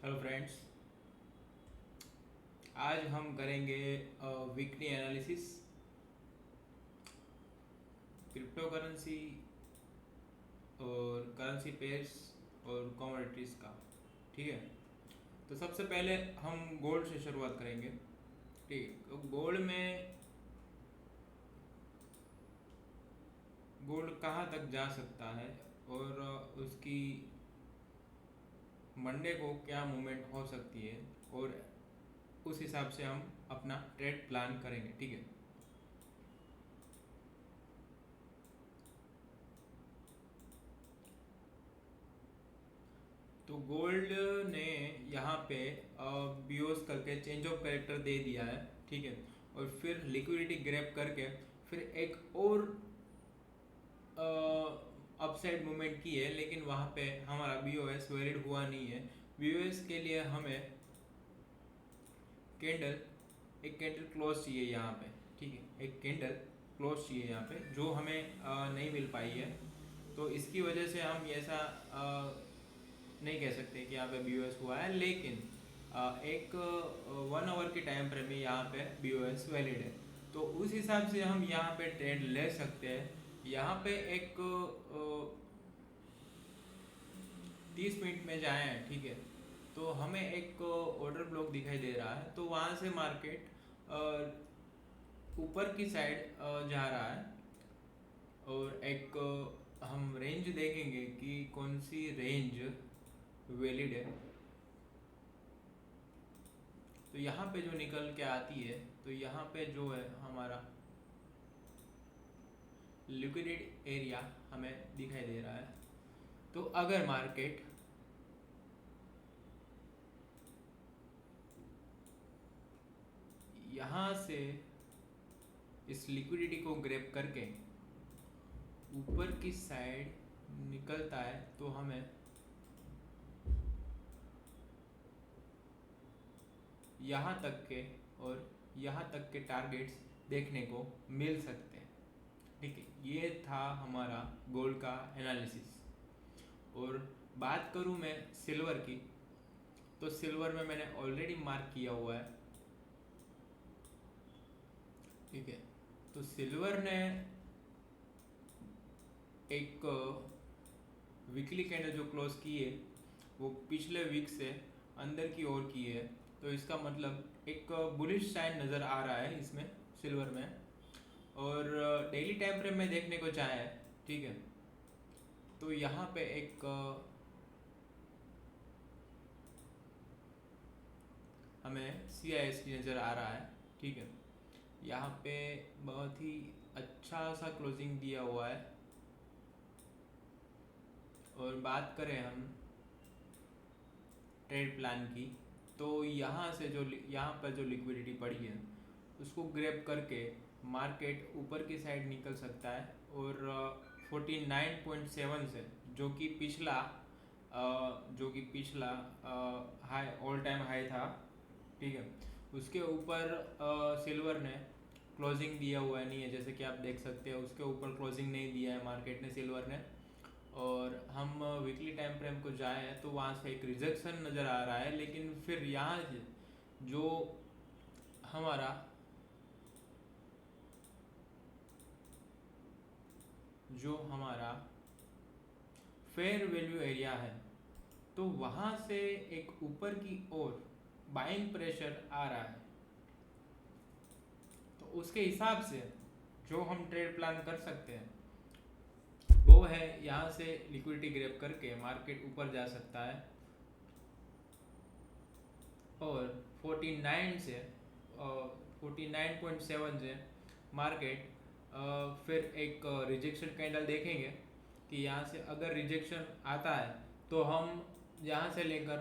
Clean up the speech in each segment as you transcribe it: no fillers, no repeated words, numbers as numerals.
Hello friends. आज हम करेंगे वीकली एनालिसिस क्रिप्टो करेंसी और करेंसी पेयर्स और कमोडिटीज़ का। ठीक है, तो सबसे पहले हम गोल्ड से शुरुआत करेंगे। ठीक है, तो गोल्ड कहाँ तक जा सकता है और उसकी मंडे को क्या मूवमेंट हो सकती है, और उस हिसाब से हम अपना ट्रेड प्लान करेंगे। ठीक है, तो गोल्ड ने यहाँ पे बीओस करके चेंज ऑफ कैरेक्टर दे दिया है। ठीक है, और फिर लिक्विडिटी ग्रैब करके फिर एक और अपसाइड मूवमेंट की है, लेकिन वहाँ पे हमारा बीओएस वैलिड हुआ नहीं है। बीओएस के लिए हमें एक कैंडल क्लोज चाहिए यहाँ पे। ठीक है, एक कैंडल क्लोज चाहिए यहाँ पे, जो हमें नहीं मिल पाई है। तो इसकी वजह से हम ऐसा नहीं कह सकते कि यहाँ पे बीओएस हुआ है, लेकिन एक 1 आवर के टाइम फ्रेम में यहाँ पे बीओएस वैलिड है। तो उस हिसाब से हम यहाँ पे ट्रेड ले सकते हैं। यहाँ पे एक 30 मिनट में जाए हैं। ठीक है, तो हमें एक ऑर्डर ब्लॉक दिखाई दे रहा है, तो वहाँ से मार्केट ऊपर की साइड जा रहा है। और एक हम रेंज देखेंगे कि कौन सी रेंज वैलिड है। तो यहाँ पे जो निकल के आती है, तो यहाँ पे जो है हमारा लिक्विडेट एरिया हमें दिखाई दे रहा है। तो अगर मार्केट यहाँ से इस लिक्विडिटी को ग्रैब करके ऊपर की साइड निकलता है, तो हमें यहाँ तक के और यहाँ तक के टारगेट्स देखने को मिल सकते हैं। ठीक है, ये था हमारा गोल्ड का एनालिसिस। और बात करूँ मैं सिल्वर की, तो सिल्वर में मैंने ऑलरेडी मार्क किया हुआ है। ठीक है, तो सिल्वर ने एक वीकली कैंडल जो क्लोज की है, वो पिछले वीक से अंदर की ओर की है। तो इसका मतलब एक बुलिश साइन नज़र आ रहा है इसमें, सिल्वर में। और डेली टाइम फ्रेम में देखने को चाहे, ठीक है, तो यहाँ पे एक हमें CIST नज़र आ रहा है। ठीक है, यहाँ पे बहुत ही अच्छा सा क्लोजिंग दिया हुआ है। और बात करें हम ट्रेड प्लान की, तो यहाँ पर जो लिक्विडिटी पड़ी है, उसको ग्रैब करके मार्केट ऊपर की साइड निकल सकता है। और 49.7 से, जो कि पिछला हाई, ऑल टाइम हाई था। ठीक है, उसके ऊपर सिल्वर ने क्लोजिंग दिया हुआ नहीं है, जैसे कि आप देख सकते हैं। उसके ऊपर क्लोजिंग नहीं दिया है मार्केट ने, सिल्वर ने। और हम वीकली टाइम फ्रेम को जाए तो वहाँ से एक रिजेक्शन नज़र आ रहा है, लेकिन फिर यहाँ जो हमारा जो हमारा फेयर वैल्यू एरिया है, तो वहाँ से एक ऊपर की ओर बाइंग प्रेशर आ रहा है। तो उसके हिसाब से जो हम ट्रेड प्लान कर सकते हैं वो है, यहाँ से लिक्विडिटी ग्रैब करके मार्केट ऊपर जा सकता है। और 49.7 से मार्केट फिर एक रिजेक्शन कैंडल देखेंगे कि यहाँ से अगर रिजेक्शन आता है, तो हम यहाँ से लेकर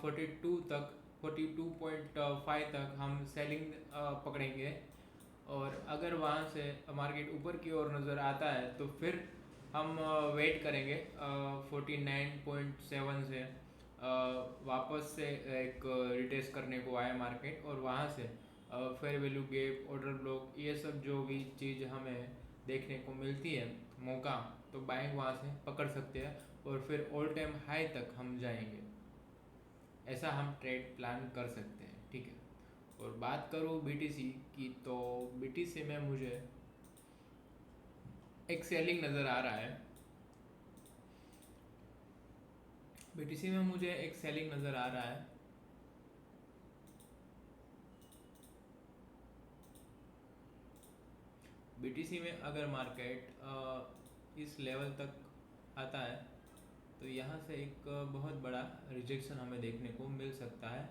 42.5 तक हम सेलिंग पकड़ेंगे। और अगर वहाँ से मार्केट ऊपर की ओर नज़र आता है, तो फिर हम वेट करेंगे 49.7 से वापस से एक रिटेस्ट करने को आए मार्केट। और वहाँ से fair value gap, order block, ये सब जो भी चीज़ हमें देखने को मिलती है मौका, तो बाइंग वहाँ से पकड़ सकते हैं और फिर ऑल टाइम हाई तक हम जाएंगे। ऐसा हम ट्रेड प्लान कर सकते हैं, ठीक है। और बात करूँ बीटीसी की, तो बीटीसी में मुझे एक सेलिंग नज़र आ रहा है। बीटीसी में मुझे एक सेलिंग नज़र आ रहा है। बीटीसी में अगर मार्केट इस लेवल तक आता है तो यहाँ से एक बहुत बड़ा रिजेक्शन हमें देखने को मिल सकता है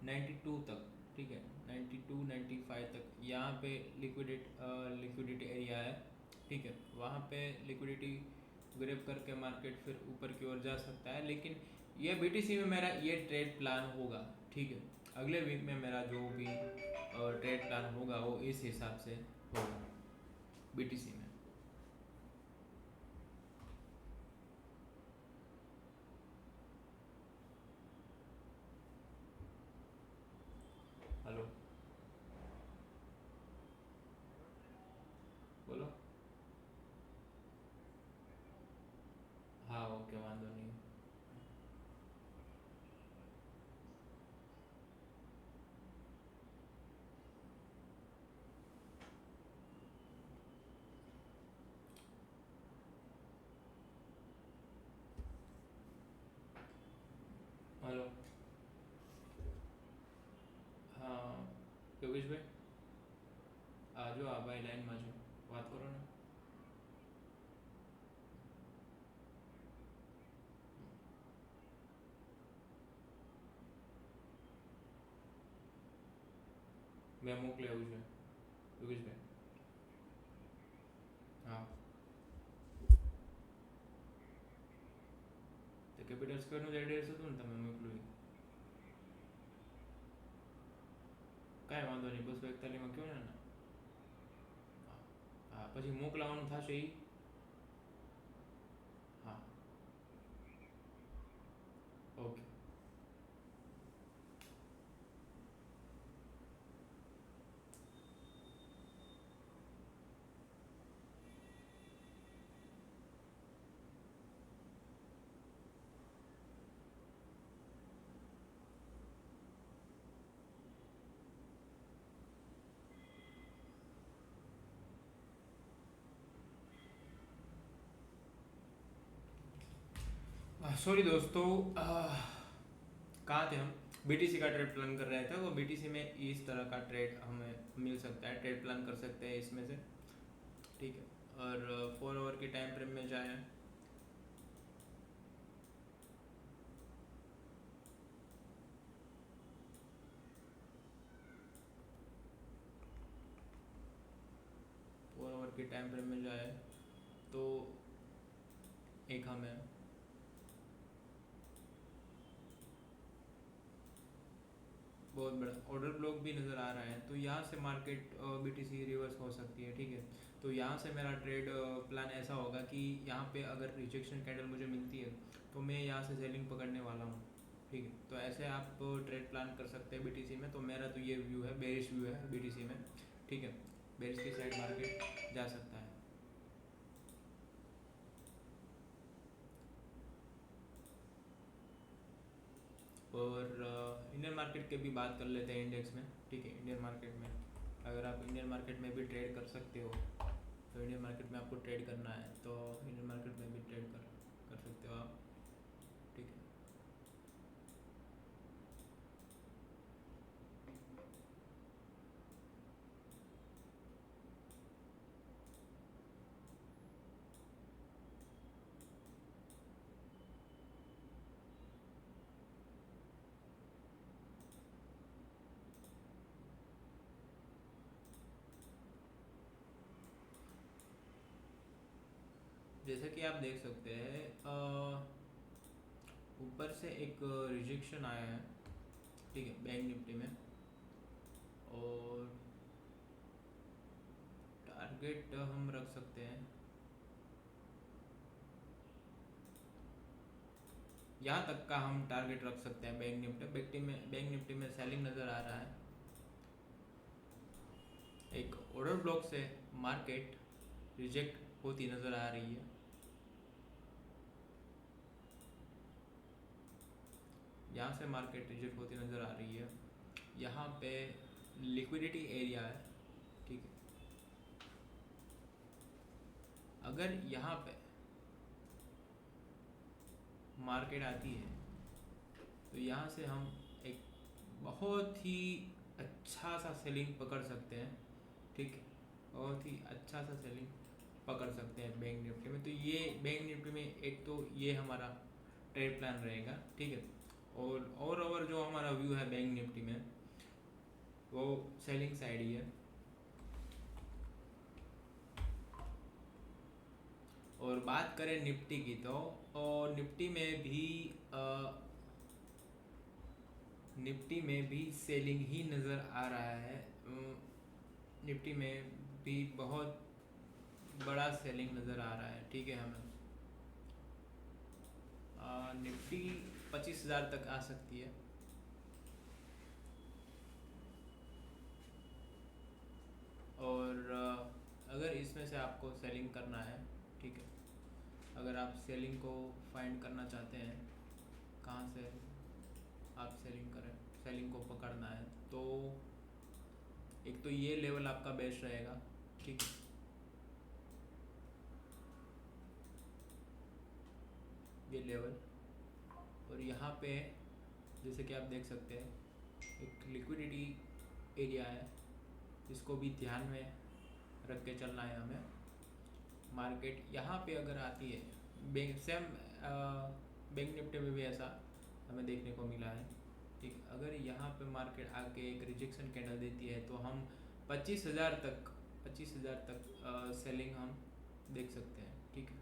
92 तक, ठीक है। 92 95 तक यहाँ पे लिक्विडिटी एरिया है, ठीक है। वहाँ पे लिक्विडिटी ग्रैब करके मार्केट फिर ऊपर की ओर जा सकता है। लेकिन ये बीटीसी में मेरा ये ट्रेड प्लान होगा, ठीक है। अगले वीक में मेरा जो भी ट्रेड प्लान होगा वो इस हिसाब से होगा बीटीसी में। हेलो, बोलो। हाँ ओके, वांधो नहीं। हेलो। हाँ योगेश भाई, आजो आ भाई, लाइन में जो बात करो ना। मैं મોકલી આવું છું યોગેશભાઈ। हाँ, તો કેપિટલ સ્ક્વેરનું જ એડ્રેસ હતું ને, તમે મોકલ્યું એ? કાંઈ વાંધો નહીં, 241 કહો ને। હા હા, પછી મોકલાવાનું થશે એ। હા ઓકે। सॉरी दोस्तों, कहाँ थे हम? बीटीसी का ट्रेड प्लान कर रहे थे। वो बीटीसी में इस तरह का ट्रेड हमें मिल सकता है, ट्रेड प्लान कर सकते हैं इसमें से, ठीक है। और 4 आवर की टाइम फ्रेम में जाए, की टाइम फ्रेम में जाए तो एक हमें बहुत बड़ा ऑर्डर ब्लॉक भी नज़र आ रहा है। तो यहाँ से मार्केट बीटीसी रिवर्स हो सकती है, ठीक है। तो यहाँ से मेरा ट्रेड प्लान ऐसा होगा कि यहाँ पे अगर रिजेक्शन कैंडल मुझे मिलती है तो मैं यहाँ से सेलिंग पकड़ने वाला हूँ, ठीक है। तो ऐसे आप ट्रेड प्लान कर सकते हैं बीटीसी में। तो मेरा तो ये व्यू है, बेरिश व्यू है बीटीसी में, ठीक है। बेरिश की साइड मार्केट जा सकता है। और इंडियन मार्केट के भी बात कर लेते हैं इंडेक्स में, ठीक है। इंडियन मार्केट में अगर आप इंडियन मार्केट में भी ट्रेड कर सकते हो, तो इंडियन मार्केट में आपको ट्रेड करना है तो इंडियन मार्केट में भी ट्रेड कर सकते हो आप, ठीक है। जैसा कि आप देख सकते हैं ऊपर से एक रिजेक्शन आया है, ठीक है, बैंक निफ्टी में। और टारगेट हम रख सकते हैं यहाँ तक का, हम टारगेट रख सकते हैं बैंक निफ्टी में सेलिंग नज़र आ रहा है। एक ऑर्डर ब्लॉक से मार्केट रिजेक्ट होती नज़र आ रही है। यहाँ से मार्केट रिजेक्ट होती नज़र आ रही है। यहाँ पे लिक्विडिटी एरिया है, ठीक है। अगर यहाँ पे मार्केट आती है तो यहाँ से हम एक बहुत ही अच्छा सा सेलिंग पकड़ सकते हैं, ठीक है। बहुत ही अच्छा सा सेलिंग पकड़ सकते हैं बैंक निफ्टी में। तो ये बैंक निफ्टी में एक तो ये हमारा ट्रेड प्लान रहेगा, ठीक है। और ओवर जो हमारा व्यू है बैंक निफ्टी में वो सेलिंग साइड ही है। और बात करें निफ्टी की तो और निफ्टी में भी सेलिंग ही नज़र आ रहा है। निफ्टी में भी बहुत बड़ा सेलिंग नज़र आ रहा है, ठीक है। हमें निफ्टी 25,000 तक आ सकती है। और अगर इसमें से आपको सेलिंग करना है, ठीक है, अगर आप सेलिंग को फाइंड करना चाहते हैं कहाँ से आप सेलिंग करें, सेलिंग को पकड़ना है, तो एक तो ये लेवल आपका बेस्ट रहेगा, ठीक है। ये लेवल और यहाँ पे जैसे कि आप देख सकते हैं एक लिक्विडिटी एरिया है, इसको भी ध्यान में रख के चलना है हमें। मार्केट यहाँ पे अगर आती है, बैंक निफ्टी में भी ऐसा हमें देखने को मिला है, ठीक। अगर यहाँ पे मार्केट आके एक रिजेक्शन कैंडल देती है तो हम 25,000 तक सेलिंग हम देख सकते हैं, ठीक है।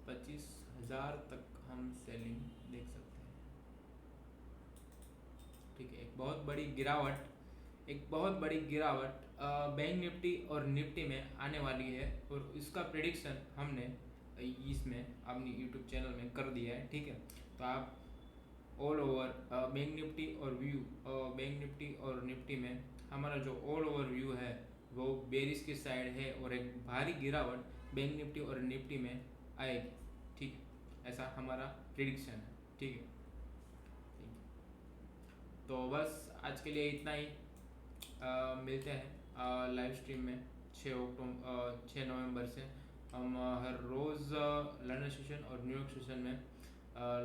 25,000 तक हम सेलिंग देख सकते हैं, ठीक है। एक बहुत बड़ी गिरावट बैंक निफ्टी और निफ्टी में आने वाली है और इसका प्रेडिक्शन हमने इसमें अपनी यूट्यूब चैनल में कर दिया है, ठीक है। तो आप ऑल ओवर बैंक निफ्टी और निफ्टी में हमारा जो ऑल ओवर व्यू है वो बेरिश की साइड है और एक भारी गिरावट बैंक निफ्टी और निफ्टी में आएगी, ठीक है। ऐसा हमारा प्रेडिक्शन है, ठीक है। तो बस आज के लिए इतना ही। मिलते हैं लाइव स्ट्रीम में 6 नवंबर से हम हर रोज़ लंदन सेशन और न्यूयॉर्क सेशन में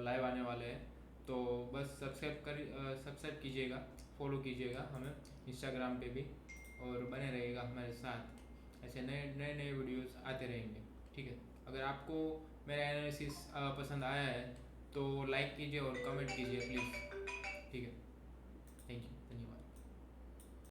लाइव आने वाले हैं। तो बस सब्सक्राइब कीजिएगा, फॉलो कीजिएगा हमें इंस्टाग्राम पे भी और बने रहिएगा हमारे साथ। ऐसे नए वीडियोस आते रहेंगे, ठीक है। अगर आपको मेरा एनालिसिस पसंद आया है तो लाइक कीजिए और कमेंट कीजिए प्लीज़।